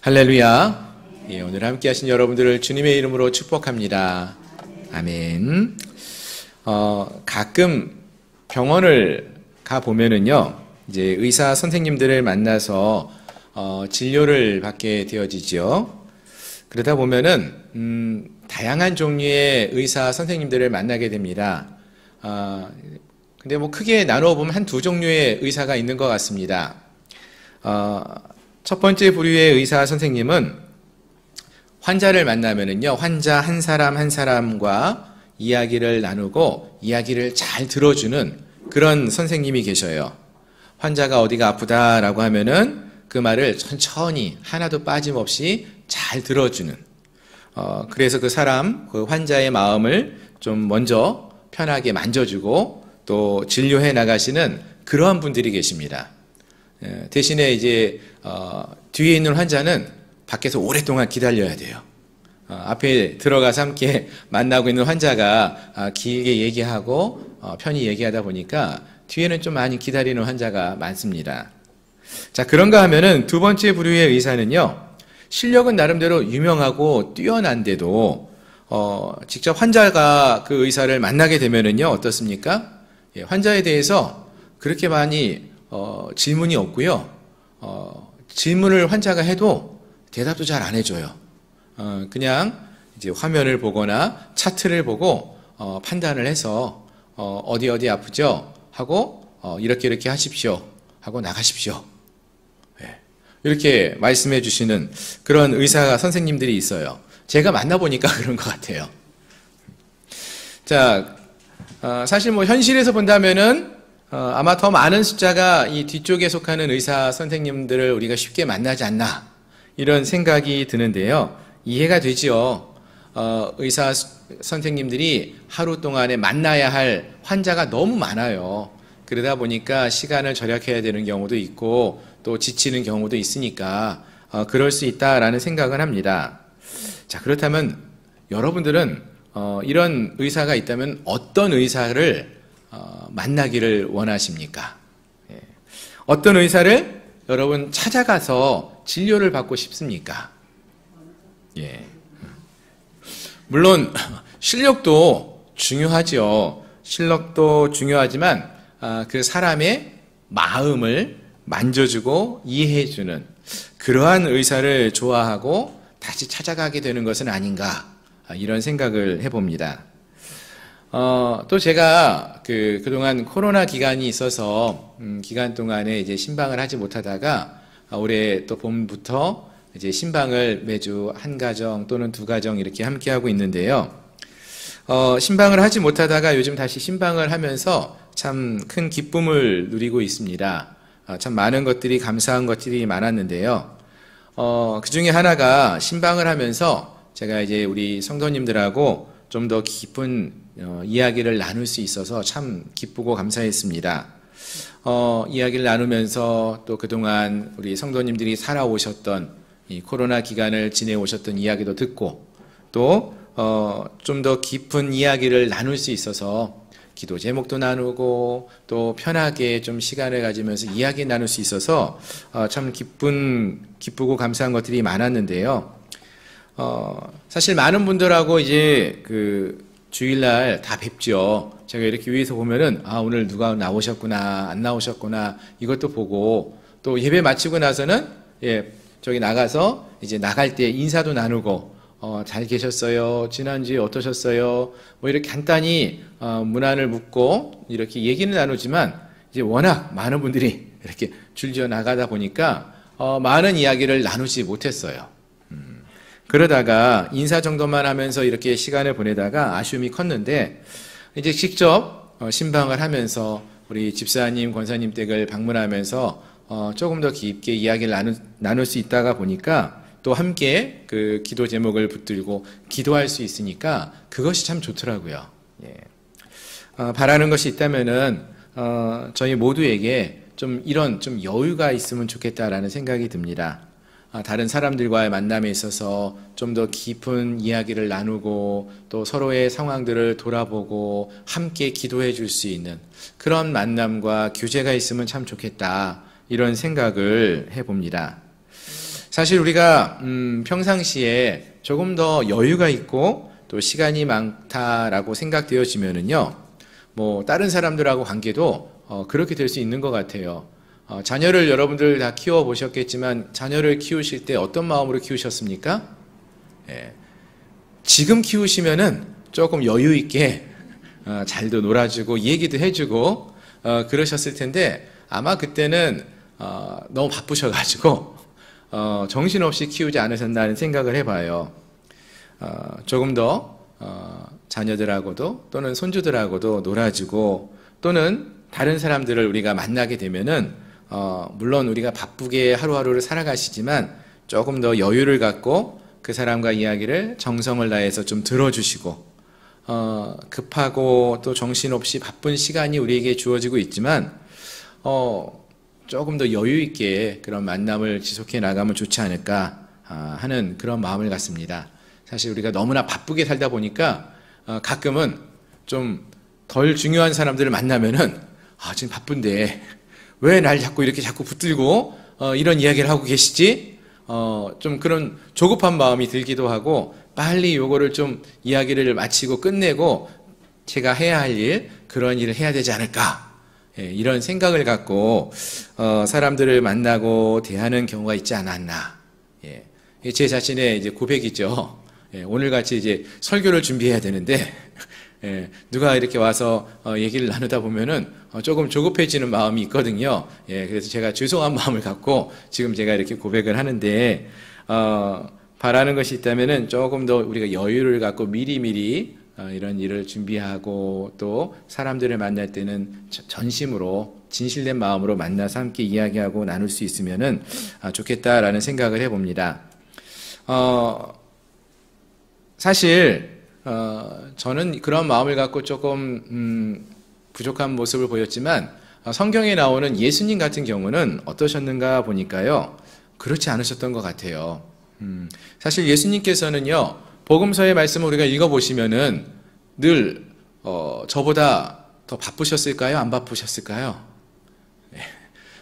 할렐루야. 예, 오늘 함께 하신 여러분들을 주님의 이름으로 축복합니다. 아멘. 가끔 병원을 가보면은요, 이제 의사 선생님들을 만나서 진료를 받게 되어지죠. 그러다 보면은, 다양한 종류의 의사 선생님들을 만나게 됩니다. 근데 뭐 크게 나누어 보면 한 두 종류의 의사가 있는 것 같습니다. 첫 번째 부류의 의사 선생님은 환자를 만나면은요, 환자 한 사람 한 사람과 이야기를 나누고 이야기를 잘 들어주는 그런 선생님이 계셔요. 환자가 어디가 아프다라고 하면은 그 말을 천천히 하나도 빠짐없이 잘 들어주는, 그래서 그 환자의 마음을 좀 먼저 편하게 만져주고 또 진료해 나가시는 그러한 분들이 계십니다. 대신에 이제 뒤에 있는 환자는 밖에서 오랫동안 기다려야 돼요. 앞에 들어가서 함께 만나고 있는 환자가 길게 얘기하고 편히 얘기하다 보니까 뒤에는 좀 많이 기다리는 환자가 많습니다. 자, 그런가 하면은 두 번째 부류의 의사는요, 실력은 나름대로 유명하고 뛰어난데도 직접 환자가 그 의사를 만나게 되면은요, 어떻습니까? 예, 환자에 대해서 그렇게 많이 질문이 없고요. 질문을 환자가 해도 대답도 잘 안 해줘요. 그냥 이제 화면을 보거나 차트를 보고 판단을 해서 어디 아프죠? 하고 이렇게 하십시오. 하고 나가십시오. 네. 이렇게 말씀해 주시는 그런 의사 선생님들이 있어요. 제가 만나보니까 그런 것 같아요. 자, 사실 뭐 현실에서 본다면은 아마 더 많은 숫자가 이 뒤쪽에 속하는 의사 선생님들을 우리가 쉽게 만나지 않나, 이런 생각이 드는데요. 이해가 되죠. 의사 선생님들이 하루 동안에 만나야 할 환자가 너무 많아요. 그러다 보니까 시간을 절약해야 되는 경우도 있고 또 지치는 경우도 있으니까 그럴 수 있다라는 생각을 합니다. 자, 그렇다면 여러분들은 이런 의사가 있다면 어떤 의사를 만나기를 원하십니까? 예. 어떤 의사를 여러분 찾아가서 진료를 받고 싶습니까? 예. 물론 실력도 중요하죠. 실력도 중요하지만 그 사람의 마음을 만져주고 이해해주는 그러한 의사를 좋아하고 다시 찾아가게 되는 것은 아닌가, 이런 생각을 해봅니다. 또 제가 그동안 코로나 기간이 있어서 기간 동안에 이제 신방을 하지 못하다가 올해 또 봄부터 이제 신방을 매주 한 가정 또는 두 가정 이렇게 함께 하고 있는데요. 신방을 하지 못하다가 요즘 다시 신방을 하면서 참 큰 기쁨을 누리고 있습니다. 참 많은 것들이, 감사한 것들이 많았는데요. 그 중에 하나가 신방을 하면서 제가 이제 우리 성도님들하고 좀 더 깊은 이야기를 나눌 수 있어서 참 기쁘고 감사했습니다. 이야기를 나누면서 또 그동안 우리 성도님들이 살아오셨던 이 코로나 기간을 지내오셨던 이야기도 듣고 또 좀 더 깊은 이야기를 나눌 수 있어서 기도 제목도 나누고 또 편하게 좀 시간을 가지면서 이야기 나눌 수 있어서 참 기쁘고 감사한 것들이 많았는데요. 사실 많은 분들하고 이제 주일날 다 뵙죠. 제가 이렇게 위에서 보면은 오늘 누가 나오셨구나, 안 나오셨구나, 이것도 보고 또 예배 마치고 나서는 저기 나가서 이제 나갈 때 인사도 나누고 잘 계셨어요? 지난주에 어떠셨어요? 뭐 이렇게 간단히 문안을 묻고 이렇게 얘기는 나누지만 이제 워낙 많은 분들이 이렇게 줄지어 나가다 보니까 많은 이야기를 나누지 못했어요. 그러다가 인사 정도만 하면서 이렇게 시간을 보내다가 아쉬움이 컸는데 이제 직접 신방을 하면서 우리 집사님, 권사님 댁을 방문하면서 조금 더 깊게 이야기를 나눌 수 있다가 보니까 또 함께 그 기도 제목을 붙들고 기도할 수 있으니까 그것이 참 좋더라고요. 예. 바라는 것이 있다면은 저희 모두에게 좀 이런 좀 여유가 있으면 좋겠다라는 생각이 듭니다. 다른 사람들과의 만남에 있어서 좀 더 깊은 이야기를 나누고 또 서로의 상황들을 돌아보고 함께 기도해 줄 수 있는 그런 만남과 교제가 있으면 참 좋겠다, 이런 생각을 해봅니다. 사실 우리가 평상시에 조금 더 여유가 있고 또 시간이 많다라고 생각되어지면은요, 뭐 다른 사람들하고 관계도 그렇게 될 수 있는 것 같아요. 자녀를 여러분들 다 키워 보셨겠지만 자녀를 키우실 때 어떤 마음으로 키우셨습니까? 예. 지금 키우시면은 조금 여유 있게 잘도 놀아주고 얘기도 해주고 그러셨을 텐데 아마 그때는 너무 바쁘셔가지고 정신없이 키우지 않으셨나는 생각을 해봐요. 조금 더 자녀들하고도 또는 손주들하고도 놀아주고 또는 다른 사람들을 우리가 만나게 되면은 물론 우리가 바쁘게 하루하루를 살아가시지만 조금 더 여유를 갖고 그 사람과 이야기를 정성을 다해서 좀 들어주시고 급하고 또 정신없이 바쁜 시간이 우리에게 주어지고 있지만 조금 더 여유 있게 그런 만남을 지속해 나가면 좋지 않을까 하는 그런 마음을 갖습니다. 사실 우리가 너무나 바쁘게 살다 보니까 가끔은 좀 덜 중요한 사람들을 만나면은 지금 바쁜데 왜 날 자꾸 이렇게 자꾸 붙들고 이런 이야기를 하고 계시지? 좀 그런 조급한 마음이 들기도 하고 빨리 요거를 좀 이야기를 마치고 끝내고 제가 해야 할 일, 그런 일을 해야 되지 않을까? 이런 생각을 갖고 사람들을 만나고 대하는 경우가 있지 않았나? 제 자신의 이제 고백이죠. 오늘 같이 이제 설교를 준비해야 되는데 누가 이렇게 와서 얘기를 나누다 보면은 조금 조급해지는 마음이 있거든요. 그래서 제가 죄송한 마음을 갖고 지금 제가 이렇게 고백을 하는데 바라는 것이 있다면은 조금 더 우리가 여유를 갖고 미리미리 이런 일을 준비하고 또 사람들을 만날 때는 전심으로 진실된 마음으로 만나서 함께 이야기하고 나눌 수 있으면은 좋겠다라는 생각을 해봅니다. 사실 저는 그런 마음을 갖고 조금 부족한 모습을 보였지만 성경에 나오는 예수님 같은 경우는 어떠셨는가 보니까요, 그렇지 않으셨던 것 같아요. 사실 예수님께서는요, 복음서의 말씀을 우리가 읽어보시면은 늘 저보다 더 바쁘셨을까요? 안 바쁘셨을까요?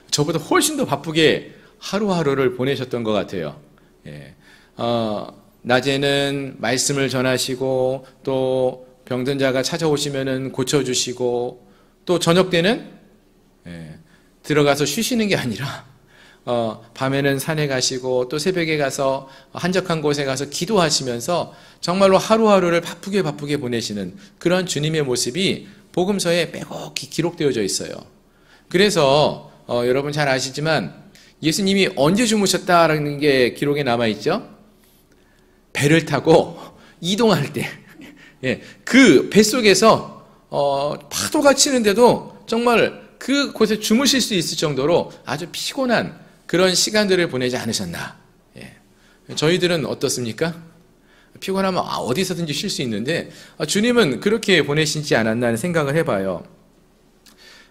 저보다 훨씬 더 바쁘게 하루하루를 보내셨던 것 같아요. 낮에는 말씀을 전하시고 또 병든 자가 찾아오시면은 고쳐주시고 또 저녁 때는 들어가서 쉬시는 게 아니라 밤에는 산에 가시고 또 새벽에 가서 한적한 곳에 가서 기도하시면서 정말로 하루하루를 바쁘게 보내시는 그런 주님의 모습이 복음서에 빼곡히 기록되어져 있어요. 그래서 여러분 잘 아시지만 예수님이 언제 주무셨다라는 게 기록에 남아있죠? 배를 타고 이동할 때, 그 뱃속에서 파도가 치는데도 정말 그곳에 주무실 수 있을 정도로 아주 피곤한 그런 시간들을 보내지 않으셨나. 저희들은 어떻습니까? 피곤하면 어디서든지 쉴 수 있는데 주님은 그렇게 보내시지 않았나 하는 생각을 해봐요.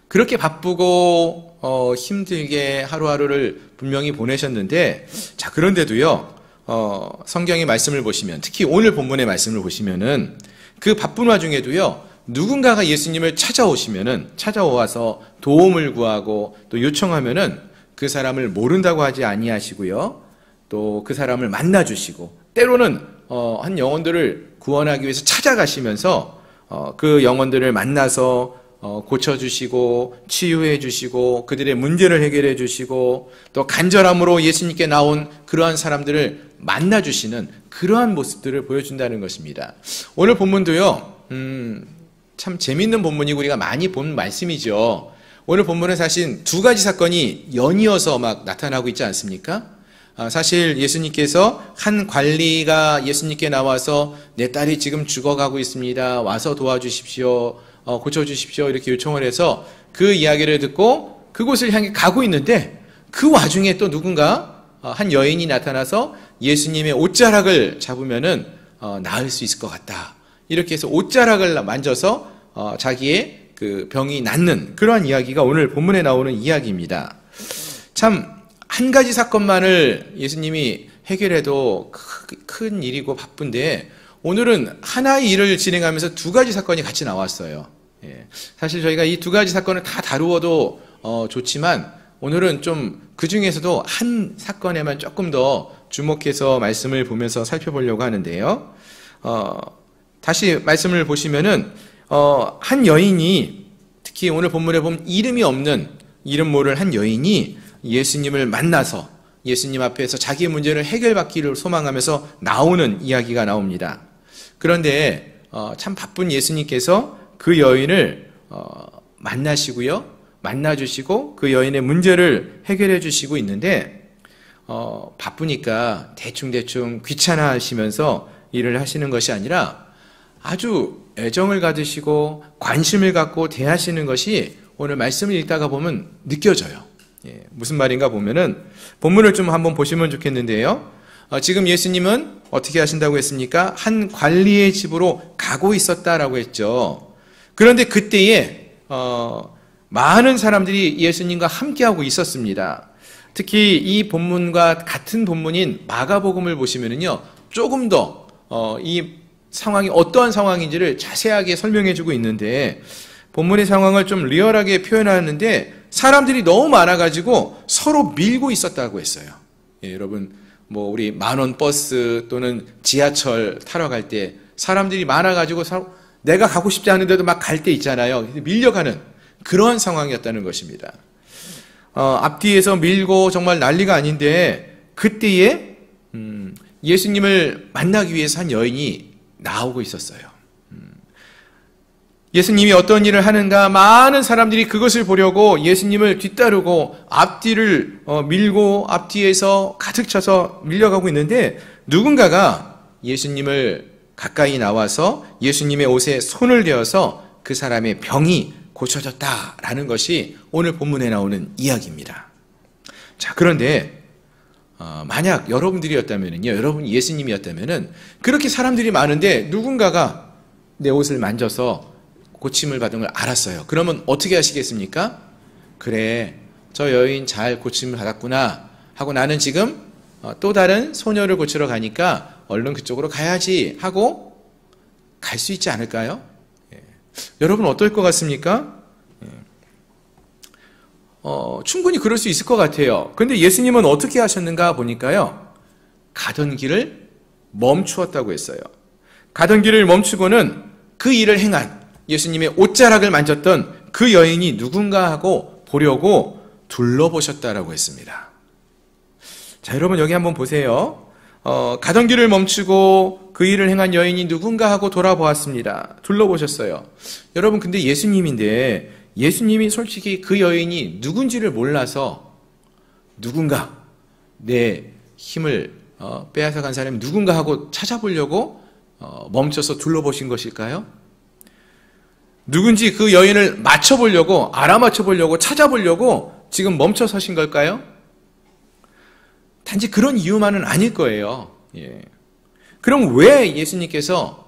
그렇게 바쁘고 힘들게 하루하루를 분명히 보내셨는데, 자, 그런데도요, 성경의 말씀을 보시면, 특히 오늘 본문의 말씀을 보시면은 그 바쁜 와중에도요, 누군가가 예수님을 찾아와서 도움을 구하고 또 요청하면은 그 사람을 모른다고 하지 아니하시고요, 또 그 사람을 만나주시고, 때로는 한 영혼들을 구원하기 위해서 찾아가시면서 그 영혼들을 만나서 고쳐주시고 치유해주시고 그들의 문제를 해결해주시고 또 간절함으로 예수님께 나온 그러한 사람들을 만나주시는 그러한 모습들을 보여준다는 것입니다. 오늘 본문도요, 참 재밌는 본문이고 우리가 많이 본 말씀이죠. 오늘 본문은 사실 두 가지 사건이 연이어서 막 나타나고 있지 않습니까? 사실 예수님께서 한 관리가 예수님께 나와서 내 딸이 지금 죽어가고 있습니다. 와서 도와주십시오. 고쳐주십시오. 이렇게 요청을 해서 그 이야기를 듣고 그곳을 향해 가고 있는데 그 와중에 또 누군가 한 여인이 나타나서 예수님의 옷자락을 잡으면은 나을 수 있을 것 같다. 이렇게 해서 옷자락을 만져서 자기의 그 병이 낫는 그러한 이야기가 오늘 본문에 나오는 이야기입니다. 참 한 가지 사건만을 예수님이 해결해도 큰 일이고 바쁜데 오늘은 하나의 일을 진행하면서 두 가지 사건이 같이 나왔어요. 사실 저희가 이 두 가지 사건을 다 다루어도 좋지만 오늘은 좀 그 중에서도 한 사건에만 조금 더 주목해서 말씀을 보면서 살펴보려고 하는데요. 다시 말씀을 보시면은 한 여인이, 특히 오늘 본문에 보면 이름이 없는, 이름 모를 한 여인이 예수님을 만나서 예수님 앞에서 자기의 문제를 해결받기를 소망하면서 나오는 이야기가 나옵니다. 그런데 참 바쁜 예수님께서 그 여인을 만나시고요, 만나주시고 그 여인의 문제를 해결해 주시고 있는데, 바쁘니까 대충대충 귀찮아하시면서 일을 하시는 것이 아니라 아주 애정을 가지시고 관심을 갖고 대하시는 것이 오늘 말씀을 읽다가 보면 느껴져요. 무슨 말인가 보면은 본문을 좀 한번 보시면 좋겠는데요. 지금 예수님은 어떻게 하신다고 했습니까? 한 관리의 집으로 가고 있었다라고 했죠. 그런데 그때에 많은 사람들이 예수님과 함께하고 있었습니다. 특히 이 본문과 같은 본문인 마가복음을 보시면은요, 조금 더 이 상황이 어떠한 상황인지를 자세하게 설명해 주고 있는데, 본문의 상황을 좀 리얼하게 표현하는데 사람들이 너무 많아가지고 서로 밀고 있었다고 했어요. 여러분, 뭐 우리 만원 버스 또는 지하철 타러 갈 때 사람들이 많아가지고 내가 가고 싶지 않은데도 막 갈 때 있잖아요. 밀려가는 그런 상황이었다는 것입니다. 앞뒤에서 밀고 정말 난리가 아닌데, 그때에 예수님을 만나기 위해서 한 여인이 나오고 있었어요. 예수님이 어떤 일을 하는가, 많은 사람들이 그것을 보려고 예수님을 뒤따르고 앞뒤를 밀고 앞뒤에서 가득 차서 밀려가고 있는데, 누군가가 예수님을 가까이 나와서 예수님의 옷에 손을 대어서 그 사람의 병이 고쳐졌다라는 것이 오늘 본문에 나오는 이야기입니다. 자, 그런데 만약 여러분들이었다면요, 여러분이 예수님이었다면은 그렇게 사람들이 많은데 누군가가 내 옷을 만져서 고침을 받은 걸 알았어요. 그러면 어떻게 하시겠습니까? 그래, 저 여인 잘 고침을 받았구나 하고, 나는 지금 또 다른 소녀를 고치러 가니까 얼른 그쪽으로 가야지 하고 갈 수 있지 않을까요? 여러분 어떨 것 같습니까? 충분히 그럴 수 있을 것 같아요. 그런데 예수님은 어떻게 하셨는가 보니까요, 가던 길을 멈추었다고 했어요. 가던 길을 멈추고는 그 일을 행한, 예수님의 옷자락을 만졌던 그 여인이 누군가 하고 보려고 둘러보셨다라고 했습니다. 자, 여러분 여기 한번 보세요. 가던 길을 멈추고 그 일을 행한 여인이 누군가 하고 돌아보았습니다. 둘러보셨어요. 여러분, 근데 예수님인데, 예수님이 솔직히 그 여인이 누군지를 몰라서 누군가, 내 힘을 빼앗아간 사람이 누군가 하고 찾아보려고 멈춰서 둘러보신 것일까요? 누군지 그 여인을 맞춰보려고, 알아맞혀보려고, 찾아보려고 지금 멈춰 서신 걸까요? 단지 그런 이유만은 아닐 거예요. 그럼 왜 예수님께서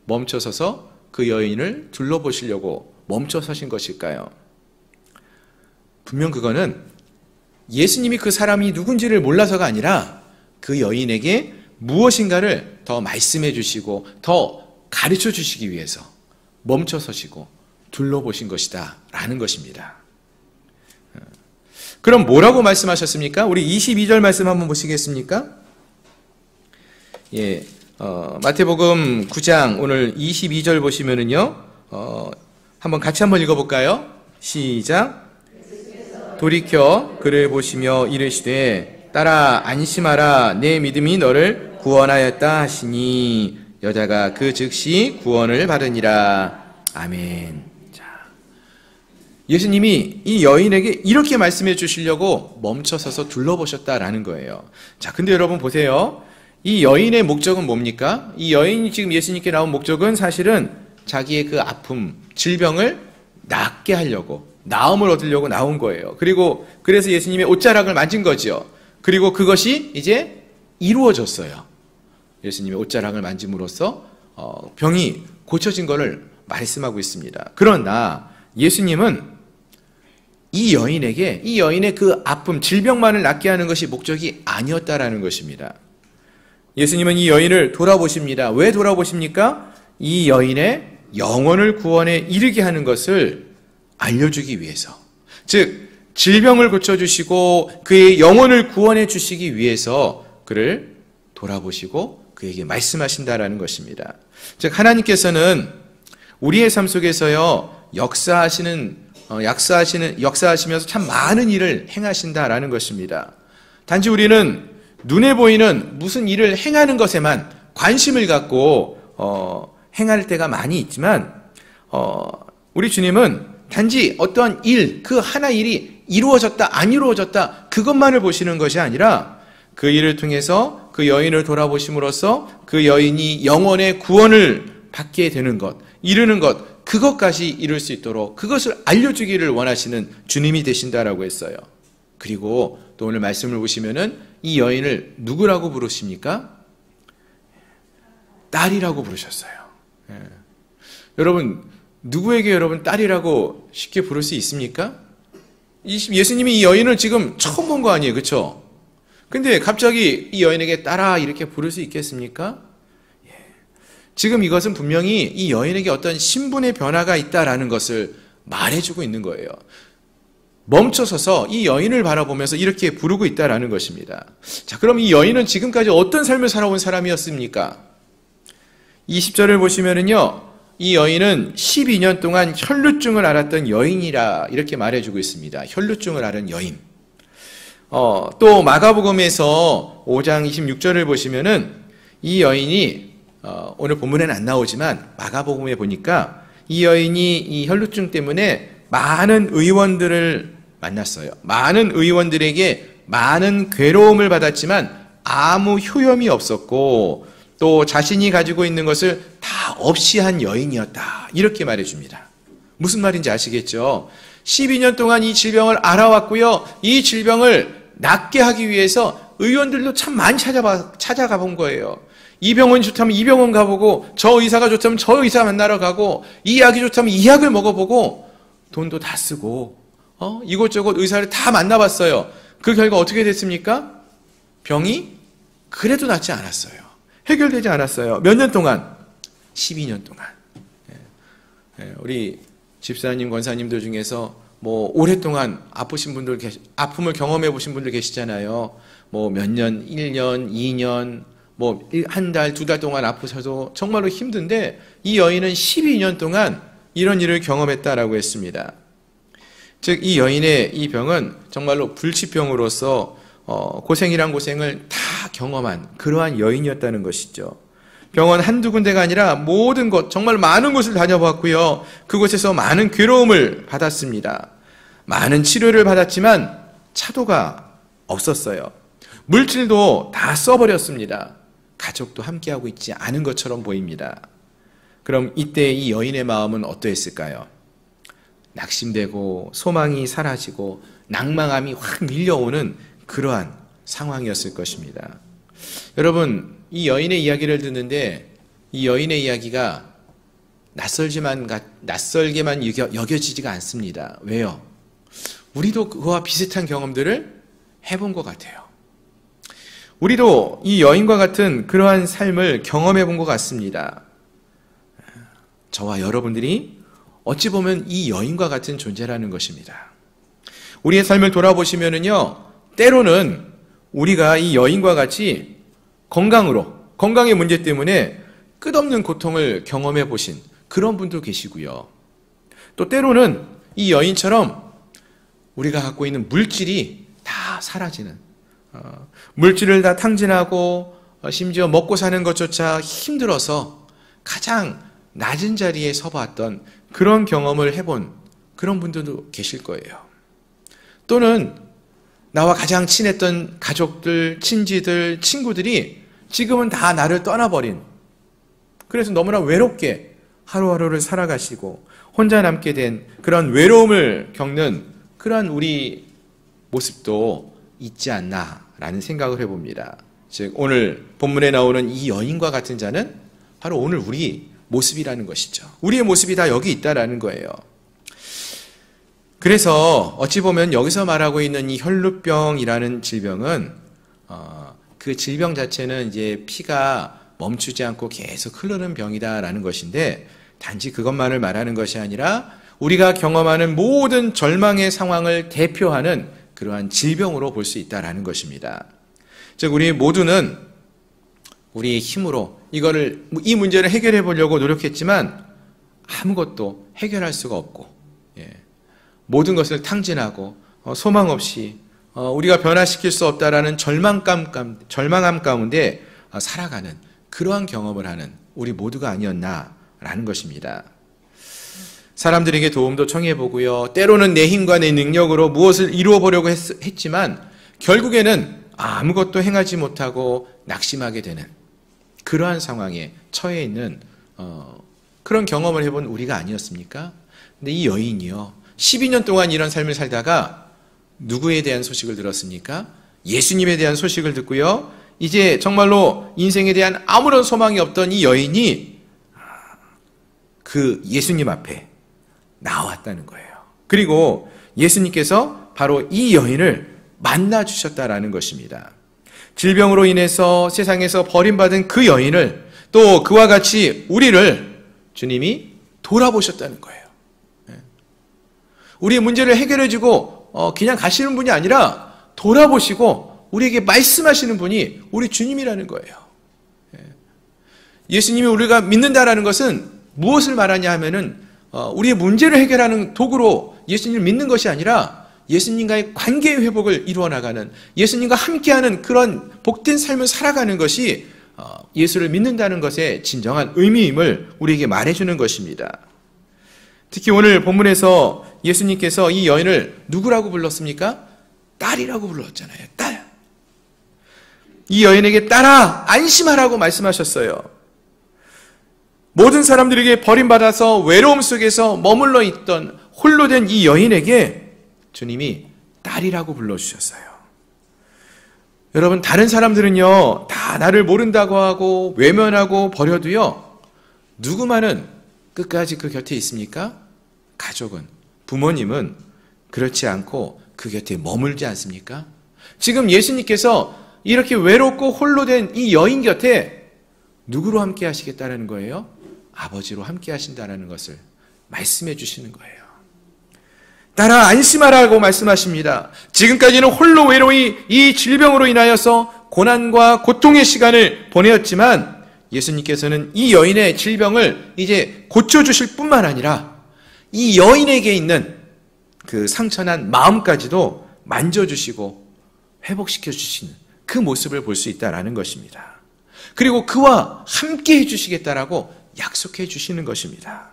멈춰 서서 그 여인을 둘러보시려고 멈춰 서신 것일까요? 분명 그거는 예수님이 그 사람이 누군지를 몰라서가 아니라 그 여인에게 무엇인가를 더 말씀해 주시고 더 가르쳐 주시기 위해서 멈춰 서시고 둘러보신 것이다 라는 것입니다. 그럼 뭐라고 말씀하셨습니까? 우리 22절 말씀 한번 보시겠습니까? 마태복음 9장 오늘 22절 보시면은요, 한번 같이 한번 읽어볼까요? 시작. 돌이켜 그를 보시며 이르시되 따라 안심하라, 내 믿음이 너를 구원하였다 하시니 여자가 그 즉시 구원을 받으니라. 아멘. 자, 예수님이 이 여인에게 이렇게 말씀해 주시려고 멈춰서서 둘러보셨다라는 거예요. 자, 근데 여러분 보세요. 이 여인의 목적은 뭡니까? 이 여인이 지금 예수님께 나온 목적은 사실은 자기의 그 아픔, 질병을 낫게 하려고, 나음을 얻으려고 나온 거예요. 그리고 그래서 예수님의 옷자락을 만진 거죠. 그리고 그것이 이제 이루어졌어요. 예수님의 옷자락을 만짐으로써 병이 고쳐진 것을 말씀하고 있습니다. 그러나 예수님은 이 여인의 그 아픔, 질병만을 낫게 하는 것이 목적이 아니었다라는 것입니다. 예수님은 이 여인을 돌아보십니다. 왜 돌아보십니까? 이 여인의 영혼을 구원에 이르게 하는 것을 알려주기 위해서. 즉, 질병을 고쳐주시고 그의 영혼을 구원해 주시기 위해서 그를 돌아보시고 그에게 말씀하신다라는 것입니다. 즉 하나님께서는 우리의 삶 속에서요 역사하시면서 참 많은 일을 행하신다라는 것입니다. 단지 우리는 눈에 보이는 무슨 일을 행하는 것에만 관심을 갖고 행할 때가 많이 있지만 우리 주님은 단지 어떠한 일, 그 하나 일이 이루어졌다 안 이루어졌다 그것만을 보시는 것이 아니라 그 일을 통해서 그 여인을 돌아보심으로써 그 여인이 영혼의 구원을 받게 되는 것, 이루는 것, 그것까지 이룰 수 있도록 그것을 알려주기를 원하시는 주님이 되신다라고 했어요. 그리고 또 오늘 말씀을 보시면은 이 여인을 누구라고 부르십니까? 딸이라고 부르셨어요. 예. 여러분, 누구에게 여러분 딸이라고 쉽게 부를 수 있습니까? 예수님이 이 여인을 지금 처음 본 거 아니에요, 그렇죠? 근데 갑자기 이 여인에게 딸아 이렇게 부를 수 있겠습니까? 예. 지금 이것은 분명히 이 여인에게 어떤 신분의 변화가 있다라는 것을 말해주고 있는 거예요. 멈춰서서 이 여인을 바라보면서 이렇게 부르고 있다라는 것입니다. 자, 그럼 이 여인은 지금까지 어떤 삶을 살아온 사람이었습니까? 20절을 보시면은요, 이 여인은 12년 동안 혈루증을 앓았던 여인이라 이렇게 말해주고 있습니다. 혈루증을 앓은 여인. 또 마가복음에서 5장 26절을 보시면은 이 여인이 오늘 본문에는 안 나오지만 마가복음에 보니까 이 여인이 이 혈루증 때문에 많은 의원들을 만났어요. 많은 의원들에게 많은 괴로움을 받았지만 아무 효염이 없었고 또 자신이 가지고 있는 것을 다 없이 한 여인이었다. 이렇게 말해줍니다. 무슨 말인지 아시겠죠? 12년 동안 이 질병을 알아왔고요. 이 질병을 낫게 하기 위해서 의원들도 참 많이 찾아가 본 거예요. 이 병원이 좋다면 이 병원 가보고 저 의사가 좋다면 저 의사 만나러 가고 이 약이 좋다면 이 약을 먹어보고 돈도 다 쓰고 이곳저곳 의사를 다 만나봤어요. 그 결과 어떻게 됐습니까? 병이 그래도 낫지 않았어요. 해결되지 않았어요. 몇 년 동안? 12년 동안. 우리 집사님, 권사님들 중에서 뭐 오랫동안 아픔을 경험해 보신 분들 계시잖아요. 뭐 몇 년, 1년, 2년, 뭐 한 달, 2달 동안 아프셔도 정말로 힘든데 이 여인은 12년 동안 이런 일을 경험했다라고 했습니다. 즉 이 여인의 이 병은 정말로 불치병으로서 고생이란 고생을 다 경험한 그러한 여인이었다는 것이죠. 병원 한두 군데가 아니라 모든 곳, 정말 많은 곳을 다녀봤고요. 그곳에서 많은 괴로움을 받았습니다. 많은 치료를 받았지만 차도가 없었어요. 물질도 다 써버렸습니다. 가족도 함께하고 있지 않은 것처럼 보입니다. 그럼 이때 이 여인의 마음은 어떠했을까요? 낙심되고 소망이 사라지고 낭망함이 확 밀려오는 그러한 상황이었을 것입니다. 여러분, 이 여인의 이야기를 듣는데 이 여인의 이야기가 낯설게만 여겨지지가 않습니다. 왜요? 우리도 그와 비슷한 경험들을 해본 것 같아요. 우리도 이 여인과 같은 그러한 삶을 경험해 본 것 같습니다. 저와 여러분들이 어찌 보면 이 여인과 같은 존재라는 것입니다. 우리의 삶을 돌아보시면은요, 때로는 우리가 이 여인과 같이 건강의 문제 때문에 끝없는 고통을 경험해 보신 그런 분도 계시고요. 또 때로는 이 여인처럼 우리가 갖고 있는 물질이 다 사라지는, 물질을 다 탕진하고 심지어 먹고 사는 것조차 힘들어서 가장 낮은 자리에 서봤던 그런 경험을 해본 그런 분들도 계실 거예요. 또는 나와 가장 친했던 가족들, 친지들, 친구들이 지금은 다 나를 떠나버린, 그래서 너무나 외롭게 하루하루를 살아가시고 혼자 남게 된 그런 외로움을 겪는 그런 우리 모습도 있지 않나라는 생각을 해봅니다. 즉 오늘 본문에 나오는 이 여인과 같은 자는 바로 오늘 우리 모습이라는 것이죠. 우리의 모습이 다 여기 있다라는 거예요. 그래서 어찌 보면 여기서 말하고 있는 이 혈루병이라는 질병은 그 질병 자체는 이제 피가 멈추지 않고 계속 흐르는 병이다라는 것인데 단지 그것만을 말하는 것이 아니라 우리가 경험하는 모든 절망의 상황을 대표하는 그러한 질병으로 볼 수 있다라는 것입니다. 즉 우리 모두는 우리의 힘으로 이 문제를 해결해 보려고 노력했지만 아무것도 해결할 수가 없고, 모든 것을 탕진하고 소망 없이 우리가 변화시킬 수 없다라는 절망함 가운데 살아가는 그러한 경험을 하는 우리 모두가 아니었나라는 것입니다. 사람들에게 도움도 청해보고요, 때로는 내 힘과 내 능력으로 무엇을 이루어 보려고 했지만 결국에는 아무것도 행하지 못하고 낙심하게 되는 그러한 상황에 처해 있는 그런 경험을 해본 우리가 아니었습니까? 근데 이 여인이요, 12년 동안 이런 삶을 살다가 누구에 대한 소식을 들었습니까? 예수님에 대한 소식을 듣고요, 이제 정말로 인생에 대한 아무런 소망이 없던 이 여인이 그 예수님 앞에 나왔다는 거예요. 그리고 예수님께서 바로 이 여인을 만나 주셨다라는 것입니다. 질병으로 인해서 세상에서 버림받은 그 여인을, 또 그와 같이 우리를 주님이 돌아보셨다는 거예요. 우리의 문제를 해결해주고 그냥 가시는 분이 아니라 돌아보시고 우리에게 말씀하시는 분이 우리 주님이라는 거예요. 예수님이 우리가 믿는다라는 것은 무엇을 말하냐 하면은 우리의 문제를 해결하는 도구로 예수님을 믿는 것이 아니라 예수님과의 관계의 회복을 이루어 나가는, 예수님과 함께하는 그런 복된 삶을 살아가는 것이 예수를 믿는다는 것의 진정한 의미임을 우리에게 말해주는 것입니다. 특히 오늘 본문에서 예수님께서 이 여인을 누구라고 불렀습니까? 딸이라고 불렀잖아요. 딸. 이 여인에게 딸아, 안심하라고 말씀하셨어요. 모든 사람들에게 버림받아서 외로움 속에서 머물러 있던 홀로 된 이 여인에게 주님이 딸이라고 불러주셨어요. 여러분, 다른 사람들은요, 다 나를 모른다고 하고 외면하고 버려도요, 누구만은 끝까지 그 곁에 있습니까? 가족은, 부모님은 그렇지 않고 그 곁에 머물지 않습니까? 지금 예수님께서 이렇게 외롭고 홀로 된 이 여인 곁에 누구로 함께 하시겠다는 거예요? 아버지로 함께 하신다는 것을 말씀해 주시는 거예요. 딸아, 안심하라고 말씀하십니다. 지금까지는 홀로 외로이 이 질병으로 인하여서 고난과 고통의 시간을 보내었지만 예수님께서는 이 여인의 질병을 이제 고쳐주실 뿐만 아니라 이 여인에게 있는 그 상처난 마음까지도 만져주시고 회복시켜 주시는 그 모습을 볼 수 있다는 것입니다. 그리고 그와 함께 해주시겠다라고 약속해 주시는 것입니다.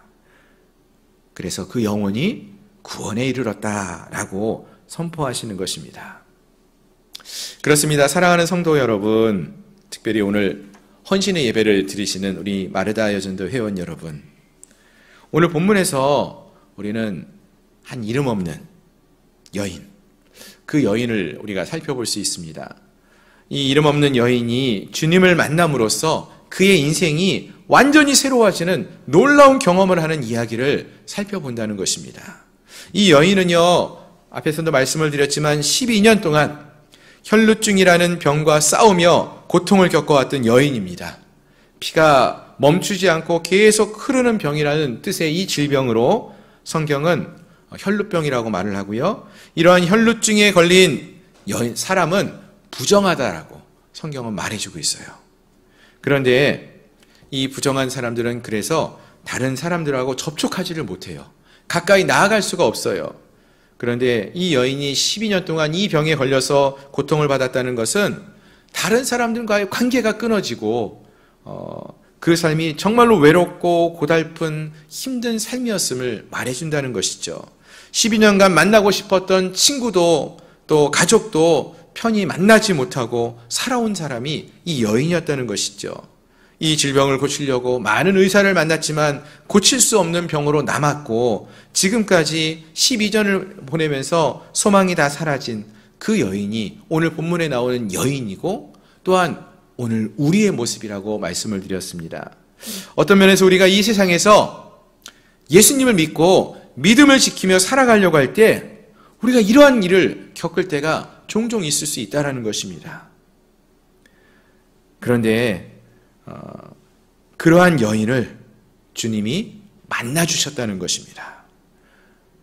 그래서 그 영혼이 구원에 이르렀다라고 선포하시는 것입니다. 그렇습니다. 사랑하는 성도 여러분, 특별히 오늘 헌신의 예배를 드리시는 우리 마르다 여전도 회원 여러분, 오늘 본문에서 우리는 한 이름 없는 여인, 그 여인을 우리가 살펴볼 수 있습니다. 이 이름 없는 여인이 주님을 만남으로써 그의 인생이 완전히 새로워지는 놀라운 경험을 하는 이야기를 살펴본다는 것입니다. 이 여인은요, 앞에서도 말씀을 드렸지만 12년 동안 혈루증이라는 병과 싸우며 고통을 겪어왔던 여인입니다. 피가 멈추지 않고 계속 흐르는 병이라는 뜻의 이 질병으로 성경은 혈루병이라고 말을 하고요, 이러한 혈루증에 걸린 사람은 부정하다라고 성경은 말해주고 있어요. 그런데 이 부정한 사람들은 그래서 다른 사람들하고 접촉하지를 못해요. 가까이 나아갈 수가 없어요. 그런데 이 여인이 12년 동안 이 병에 걸려서 고통을 받았다는 것은 다른 사람들과의 관계가 끊어지고 그 삶이 정말로 외롭고 고달픈 힘든 삶이었음을 말해준다는 것이죠. 12년간 만나고 싶었던 친구도 또 가족도 편히 만나지 못하고 살아온 사람이 이 여인이었다는 것이죠. 이 질병을 고치려고 많은 의사를 만났지만 고칠 수 없는 병으로 남았고 지금까지 12년을 보내면서 소망이 다 사라진 그 여인이 오늘 본문에 나오는 여인이고 또한 오늘 우리의 모습이라고 말씀을 드렸습니다. 어떤 면에서 우리가 이 세상에서 예수님을 믿고 믿음을 지키며 살아가려고 할 때 우리가 이러한 일을 겪을 때가 종종 있을 수 있다는 것입니다. 그런데 그러한 여인을 주님이 만나주셨다는 것입니다.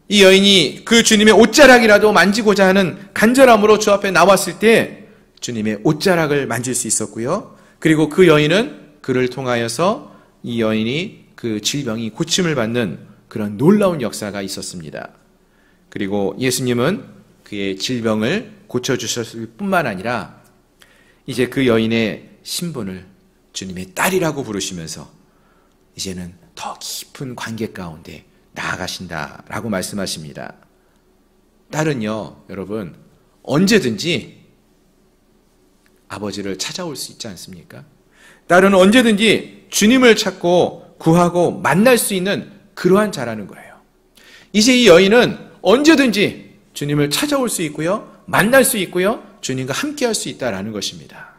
이 여인이 그 주님의 옷자락이라도 만지고자 하는 간절함으로 주 앞에 나왔을 때 주님의 옷자락을 만질 수 있었고요. 그리고 그 여인은 그를 통하여서 이 여인이 그 질병이 고침을 받는 그런 놀라운 역사가 있었습니다. 그리고 예수님은 그의 질병을 고쳐주셨을 뿐만 아니라 이제 그 여인의 신분을 주님의 딸이라고 부르시면서 이제는 더 깊은 관계 가운데 나아가신다라고 말씀하십니다. 딸은요, 여러분, 언제든지 아버지를 찾아올 수 있지 않습니까? 딸은 언제든지 주님을 찾고 구하고 만날 수 있는 그러한 자라는 거예요. 이제 이 여인은 언제든지 주님을 찾아올 수 있고요, 만날 수 있고요, 주님과 함께할 수 있다라는 것입니다.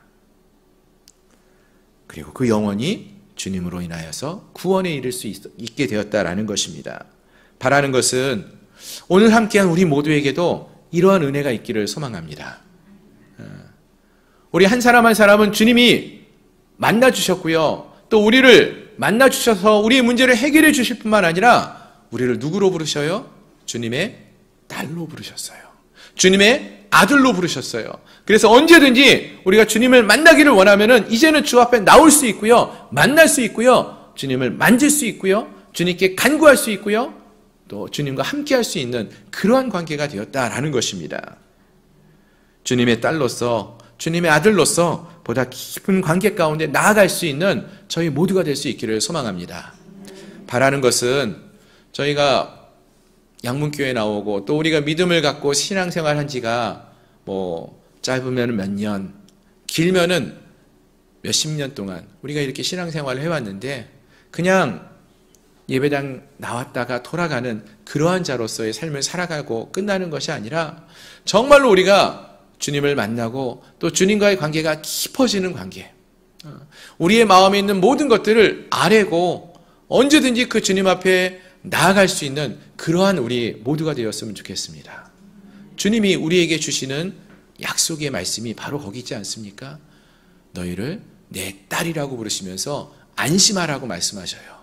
그리고 그 영혼이 주님으로 인하여서 구원에 이를 수 있게 되었다라는 것입니다. 바라는 것은 오늘 함께한 우리 모두에게도 이러한 은혜가 있기를 소망합니다. 우리 한 사람 한 사람은 주님이 만나주셨고요, 또 우리를 만나주셔서 우리의 문제를 해결해 주실 뿐만 아니라 우리를 누구로 부르셔요? 주님의 딸로 부르셨어요. 주님의 아들로 부르셨어요. 그래서 언제든지 우리가 주님을 만나기를 원하면은 이제는 주 앞에 나올 수 있고요, 만날 수 있고요, 주님을 만질 수 있고요, 주님께 간구할 수 있고요, 또 주님과 함께할 수 있는 그러한 관계가 되었다라는 것입니다. 주님의 딸로서, 주님의 아들로서 보다 깊은 관계 가운데 나아갈 수 있는 저희 모두가 될 수 있기를 소망합니다. 바라는 것은 저희가 양문교회 나오고 또 우리가 믿음을 갖고 신앙생활 한 지가 짧으면 몇 년, 길면은 몇십 년 동안 우리가 이렇게 신앙생활을 해왔는데 그냥 예배당 나왔다가 돌아가는 그러한 자로서의 삶을 살아가고 끝나는 것이 아니라 정말로 우리가 주님을 만나고 또 주님과의 관계가 깊어지는 관계, 우리의 마음에 있는 모든 것들을 아뢰고 언제든지 그 주님 앞에 나아갈 수 있는 그러한 우리 모두가 되었으면 좋겠습니다. 주님이 우리에게 주시는 약속의 말씀이 바로 거기 있지 않습니까? 너희를 내 딸이라고 부르시면서 안심하라고 말씀하셔요.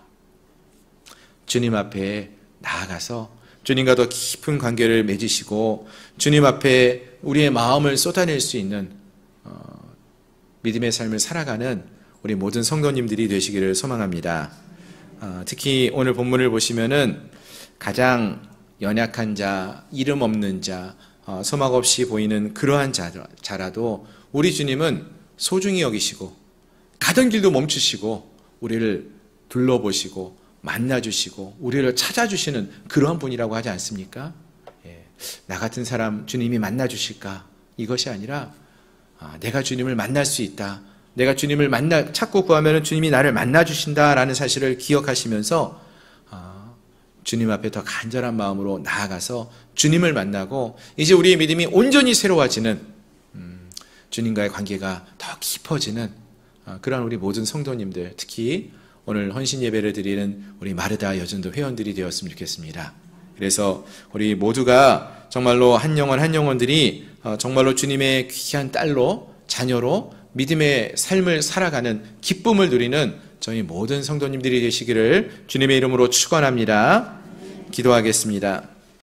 주님 앞에 나아가서 주님과 더 깊은 관계를 맺으시고 주님 앞에 우리의 마음을 쏟아낼 수 있는 믿음의 삶을 살아가는 우리 모든 성도님들이 되시기를 소망합니다. 특히 오늘 본문을 보시면은 가장 연약한 자, 이름 없는 자, 소망 없이 보이는 그러한 자라도 우리 주님은 소중히 여기시고 가던 길도 멈추시고 우리를 둘러보시고 만나주시고 우리를 찾아주시는 그러한 분이라고 하지 않습니까? 나 같은 사람 주님이 만나주실까? 이것이 아니라 내가 주님을 만날 수 있다, 내가 주님을 찾고 구하면 주님이 나를 만나주신다라는 사실을 기억하시면서 주님 앞에 더 간절한 마음으로 나아가서 주님을 만나고 이제 우리의 믿음이 온전히 새로워지는, 주님과의 관계가 더 깊어지는 그런 우리 모든 성도님들, 특히 오늘 헌신 예배를 드리는 우리 마르다 여전도 회원들이 되었으면 좋겠습니다. 그래서 우리 모두가 정말로 한 영혼 한 영혼들이 정말로 주님의 귀한 딸로, 자녀로 믿음의 삶을 살아가는 기쁨을 누리는 저희 모든 성도님들이 되시기를 주님의 이름으로 축원합니다. 기도하겠습니다.